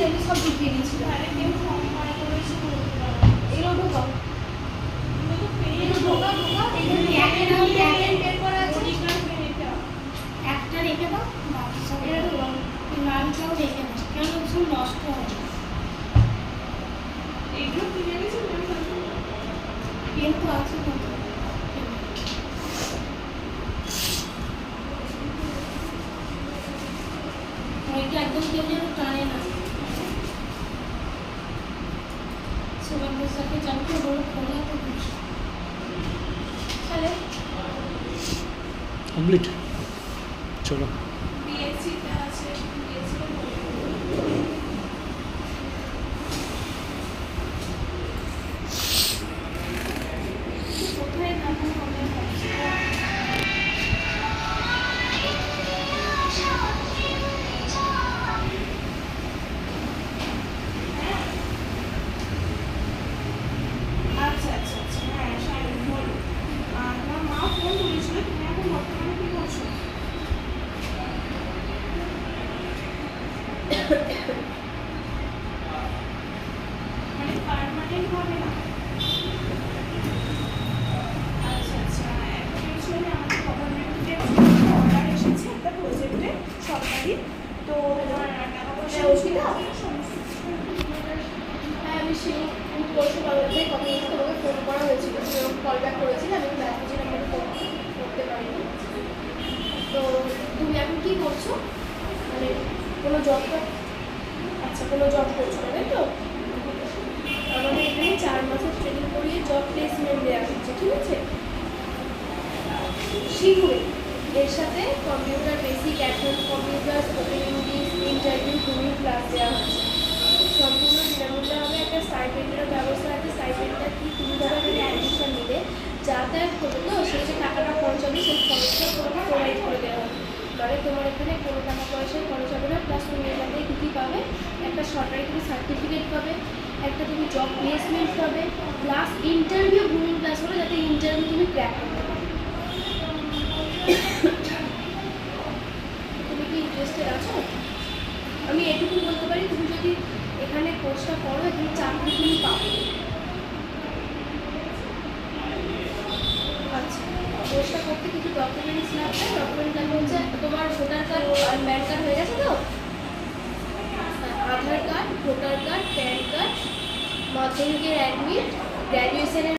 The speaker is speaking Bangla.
আমি সব ঢুকিয়ে দিয়েছিল। এগুলো ঢোকাও, ঢোকা ঢোকা একটা রেখে দাও, এটা ঢোকাও, লালটাও রেখে দাও, কেন সব নষ্ট হবে। এইগুলো কিনে এনেছি, পেন তো আছে কত, ওইটা একদম কেউ যেন টানে না। সুগন্ধের সাথে চালকে বড় খোলা তো তাহলে কমপ্লিট। চলো বিএসসিটা আছে, বিএসসি কোথায় নামো হবে। আচ্ছা আচ্ছা আচ্ছা, হ্যাঁ শাড়ি বলো। তোমার মা ফোন করেছিল, তুমি এখন বর্তমানে কি করছো? মানে পার্মানেন্ট হবে না? আচ্ছা আচ্ছা, অ্যাকচুয়ালি আমাদের গভর্নমেন্ট থেকে অর্ডার এসেছে একটা প্রজেক্টে সরকারি, তো তোমার টাকা পয়সা অসুবিধা। হ্যাঁ আমি সেই পরশু বাজারে কথা বলতে তোমাকে ফোন করা হয়েছিল, তুমি কল ব্যাক করেছিলে, আমি ব্যস্ত ছিলাম, আমি ফোন করতে পারিনি। তো তুমি এখন কী করছো, মানে কোনো জব? আচ্ছা কোনো জব করছো না, তাই তো? আমাদের এখানে 4 মাসের ট্রেনিং করিয়ে জব প্লেসমেন্ট দেওয়া হচ্ছে, ঠিক আছে? শিখবে, এর সাথে computer basic, advance computer, spoken English, interview, grooming class দেওয়া হচ্ছে। সম্পূর্ণ বিনামূল্যে হবে, একটা স্টাইপেন্ডের ব্যবস্থা আছে। স্টাইপেন্ডটা কি, তুমি ধরো এখানে অ্যাডমিশন নিলে যাতায়াত করবে, তো সেই যে টাকাটা খরচ হবে সেই খরচটা তোমাকে প্রোভাইড করে দেওয়া হবে। মানে তোমার এখানে কোনো টাকা পয়সায় খরচ হবে না, প্লাস তুমি এখান থেকে কী কী পাবে, একটা সরকারি তুমি সার্টিফিকেট পাবে, একটা তুমি জব প্লেসমেন্ট পাবে, প্লাস ইন্টারভিউ গ্রুমিং ক্লাস হবে, যাতে ইন্টারভিউ তুমি ক্র্যাক করতে পারো। তুমি কি ইন্টারেস্টেড আছো? আমি এটুকু বলতে পারি, তুমি যদি এখানে কোর্সটা করো, এখানে চাকরি তুমি পাবে। আচ্ছা, কোর্সটা করতে কিছু ডকুমেন্টস লাগবে। ডকুমেন্ট লাগবে হচ্ছে তোমার ভোটার কার্ড আর প্যান কার্ড হয়ে গেছে তো? Aadhaar card, voter card, PAN card, মাধ্যমিকের অ্যাডমিট, গ্র্যাজুয়েশনের